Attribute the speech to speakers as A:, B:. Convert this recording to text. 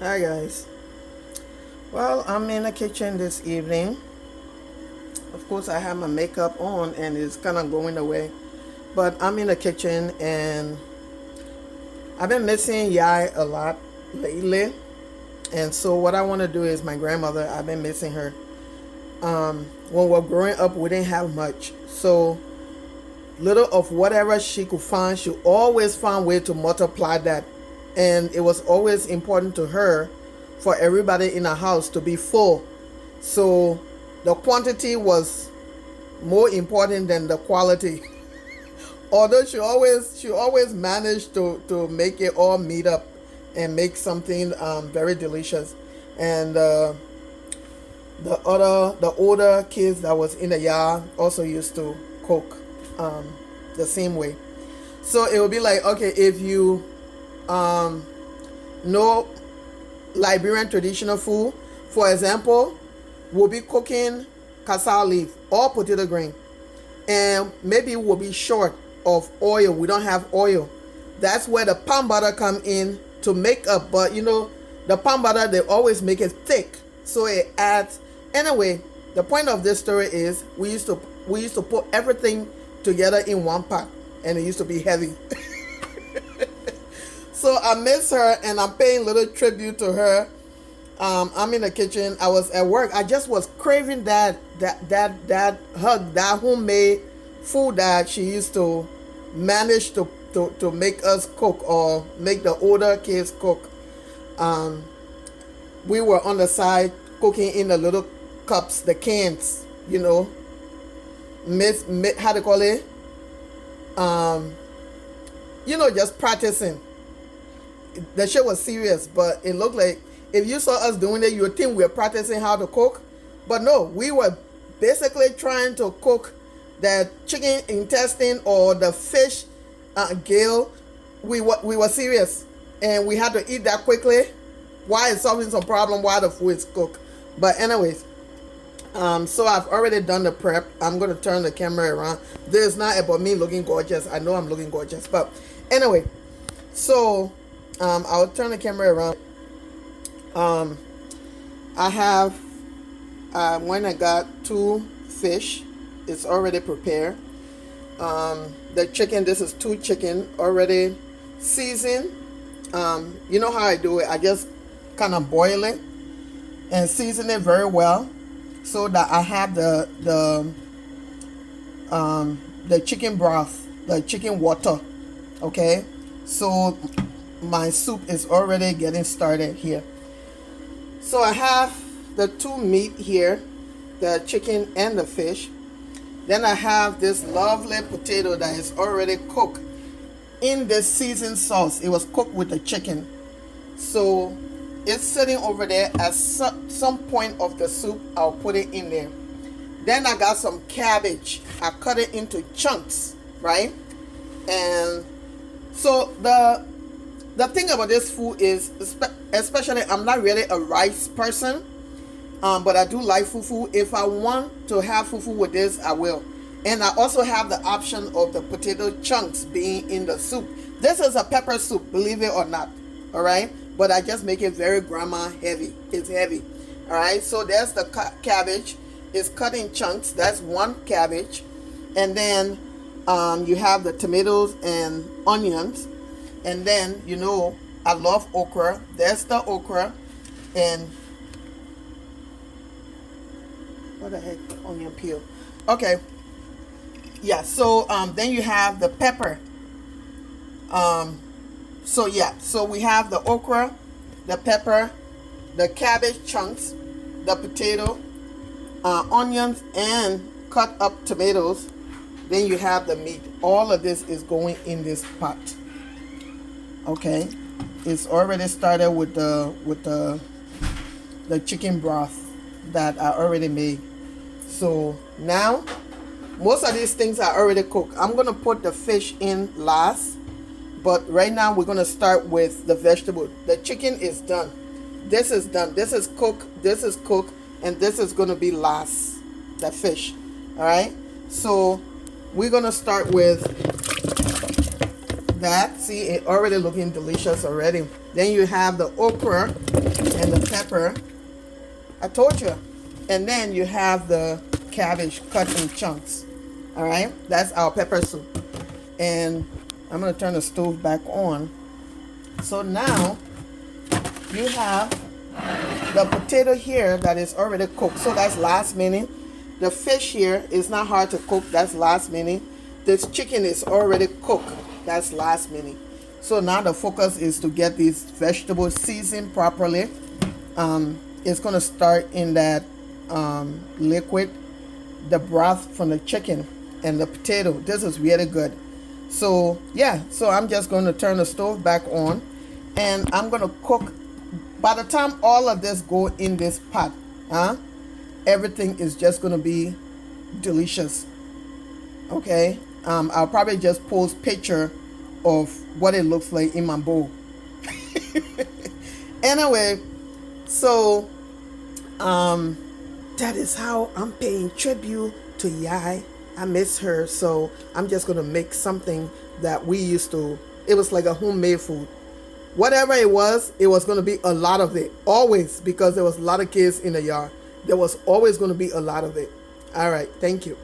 A: Hi guys. Well, I'm in the kitchen this evening. Of course, I have my makeup on and it's kind of going away. But I'm in the kitchen and I've been missing Yai a lot lately. And so what I want to do is my grandmother, I've been missing her. When we were growing up, we didn't have much. So little of whatever she could find, she always found way to multiply that. And it was always important to her for everybody in the house to be full. So the quantity was more important than the quality. Although she always managed to make it all meet up and make something very delicious. And the older kids that was in the yard also used to cook the same way. So it would be like, okay, if you know Liberian traditional food, for example, we'll be cooking cassava leaf or potato grain, and maybe we'll be short of oil. We don't have oil. That's where the palm butter come in to make up. But the palm butter, they always make it thick, so it adds. Anyway, the point of this story is we used to put everything together in one pot, and it used to be heavy. So I miss her, and I'm paying little tribute to her. I'm in the kitchen. I was at work. I just was craving that hug, that homemade food that she used to manage to make us cook or make the older kids cook. We were on the side cooking in the little cups, the cans, how to call it? Just practicing. The shit was serious, but it looked like if you saw us doing it, you would think we were practicing how to cook. But no, we were basically trying to cook the chicken intestine or the fish gill. We were serious, and we had to eat that quickly while it's solving some problem while the food is cooked. But anyways, so I've already done the prep. I'm going to turn the camera around. This is not about me looking gorgeous. I know I'm looking gorgeous, but anyway, so I'll turn the camera around. I have when I got 2 fish. It's already prepared. The chicken, this is 2 chicken already seasoned. You know how I do it. I just kind of boil it and season it very well so that I have the chicken broth, the chicken water. Okay, so my soup is already getting started here. So I have the 2 meat here, the chicken and the fish. Then I have this lovely potato that is already cooked in this seasoned sauce. It was cooked with the chicken. So it's sitting over there. At some point of the soup, I'll put it in there. Then I got some cabbage. I cut it into chunks, right? And so the thing about this food is, especially, I'm not really a rice person, but I do like fufu. If I want to have fufu with this, I will. And I also have the option of the potato chunks being in the soup. This is a pepper soup, believe it or not. All right, but I just make it very grandma heavy. It's heavy. All right, so there's the cabbage. It's cut in chunks. That's 1 cabbage, and then you have the tomatoes and onions. And then, I love okra. There's the okra. And what the heck? Onion peel. Okay. Yeah, so then you have the pepper. So we have the okra, the pepper, the cabbage chunks, the potato, onions, and cut up tomatoes. Then you have the meat. All of this is going in this pot. Okay, it's already started with the chicken broth that I already made. So now most of these things are already cooked. I'm gonna put the fish in last, but right now we're gonna start with the vegetable. The chicken is done. This is done. This is cooked. This is cooked, and this is gonna be last. The fish. All right. So we're gonna start with that. See, it already looking delicious already. Then you have the okra. pepper. I told you. And then you have the cabbage cut in chunks. All right, that's our pepper soup. And I'm gonna turn the stove back on. So now you have the potato here that is already cooked. So that's last minute. The fish here is not hard to cook. That's last minute. This chicken is already cooked. That's last minute. So now the focus is to get these vegetables seasoned properly. It's gonna start in that liquid, the broth from the chicken and the potato. This is really good. So yeah, so I'm just going to turn the stove back on, and I'm going to cook. By the time all of this go in this pot, everything is just going to be delicious. Okay, I'll probably just post picture of what it looks like in my bowl. Anyway, so that is how I'm paying tribute to Yai. I miss her, so I'm just gonna make something that we used to. It was like a homemade food. Whatever it was gonna be a lot of it. Always, because there was a lot of kids in the yard. There was always gonna be a lot of it. All right, thank you.